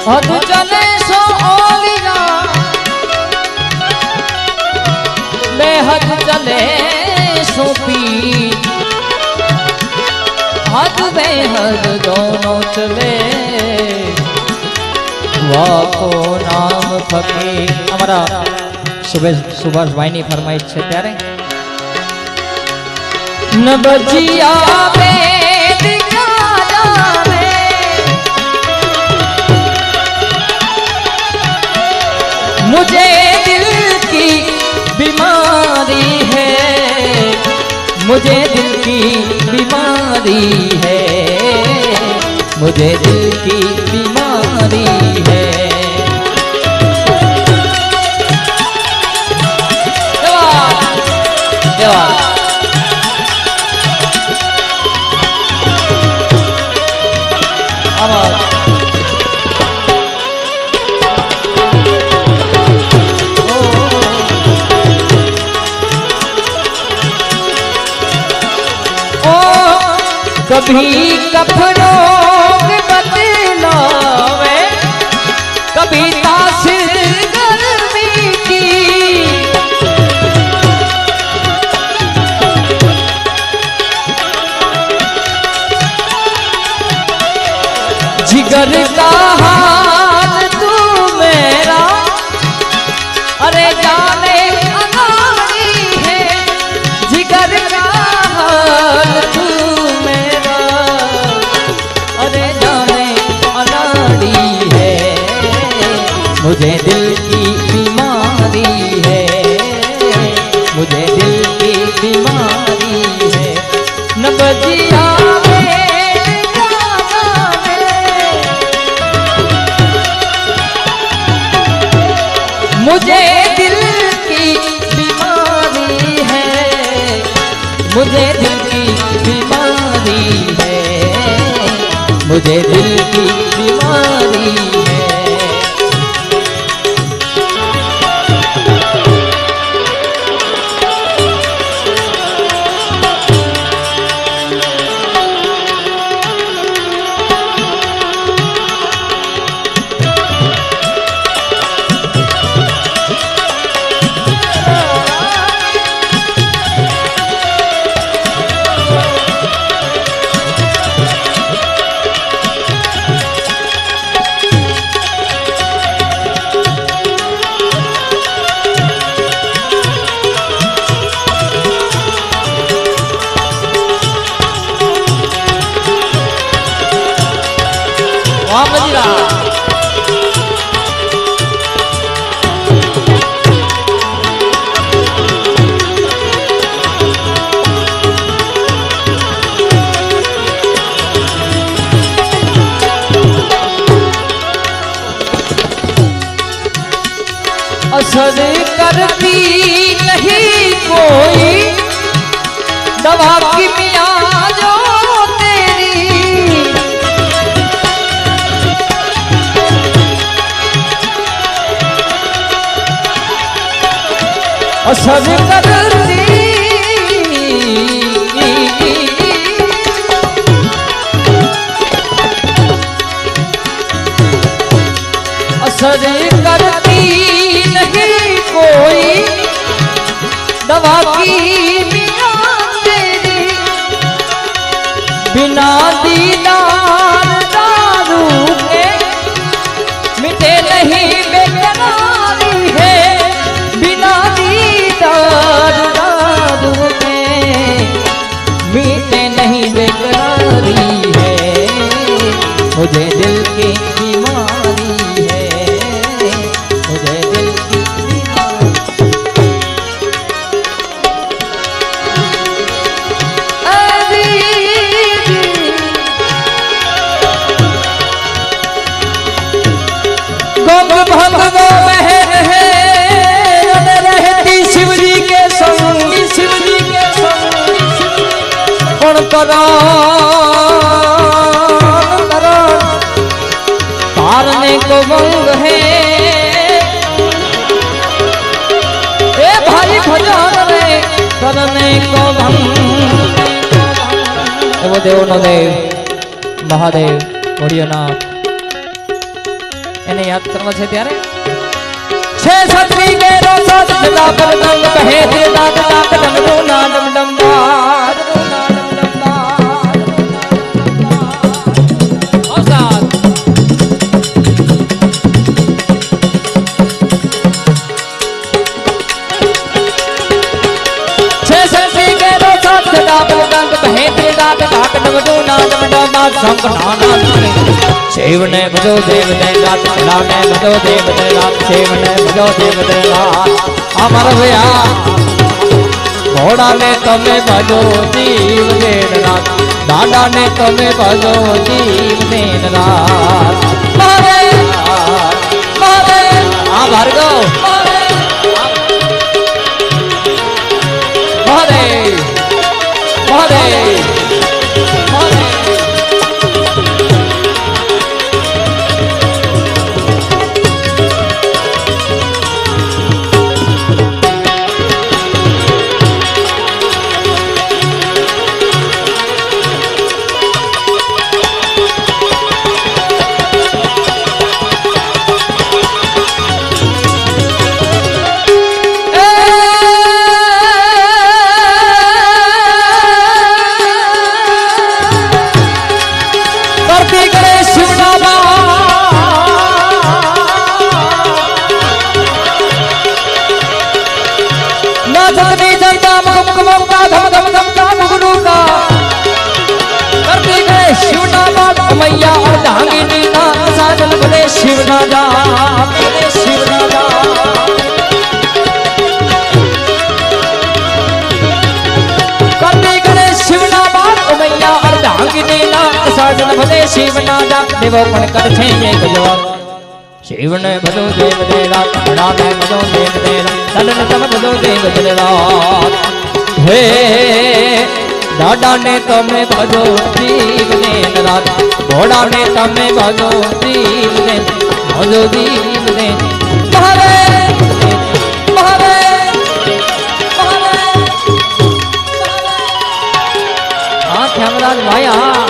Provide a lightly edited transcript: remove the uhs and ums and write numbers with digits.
हद चले सो ओलिया बेहद चले सो पी हद बेहद दोनों चले वाको नाम फकीर। हमारा सुभाष भाई ની ફરમાઈશ છે ત્યારે न बजिया में दिखाना मुझे दिल की बीमारी है, मुझे दिल की बीमारी है, मुझे दिल की बीमारी है। कभी कफनों में बदलावे, कभी तासिर गर्मी की, जिगर का हाल तू मेरा अरे जाने अनाड़ी है, जिगर का हाल तू मुझे दिल की बीमारी है, मुझे दिल की बीमारी है। न बजिया मुझे दिल की बीमारी है, मुझे दिल की बीमारी है, मुझे दिल की बीमारी है। असर करती नहीं कोई दवा की मिया जो तेरी, असर करती असर करती नहीं कोई दवा की मिया तेरी, बिना दीदार दारू के मिटे नहीं बेकरारी है, बिना दीदार दारू के मिटे नहीं बेकरारी है, मुझे दिल की बीमारी है, मुझे दिल की रहती शिवजी के संग, शिवजी के संग तारने को मंग है ए भाई भजन रे करने को भंग। देव नो देव महादेव भोलियानाथ એને યાદ કરવા છે ત્યારે છે સત્રી કે રોસા સદા પર ગંગ કહે તે દાદ દાદ ડમ ડો ના ડમ ડમ દાદ ડો ના ડમ ડમ દાદ ઓસાદ છે સત્રી કે રોસા સદા પર ગંગ કહે તે દાદ દાદ ડમ ડો ના ડમ ડમ દાદ સંગ ના ના शिव ने भजो देव ने रात भला ने भजो देव ने रात शिव ने भजो देव ने रात अमर भया घोड़ा ने तमे भजो जीव ने रात दादा ने तमे भजो जीव ने रात मारे मारे आ भार्गव मारे मारे मैया और धांगिनी ना साजन भले शिव ना जा भले शिव ना जा करती गणे शिव ना बात मैया और धांगिनी ना साजन भले शिव ना जा देवो पण कर छे एक जवाब शिव ने भजो देव दे रात बड़ा ने भजो देव दे रात तन तम भजो देव दे रात हे दादा ने तमे भजो जीव ने रात घोड़ा ने तमे भजो जीव ने भजो जीव ने महारे महारे महारे हाँ श्यामराज भाई हाँ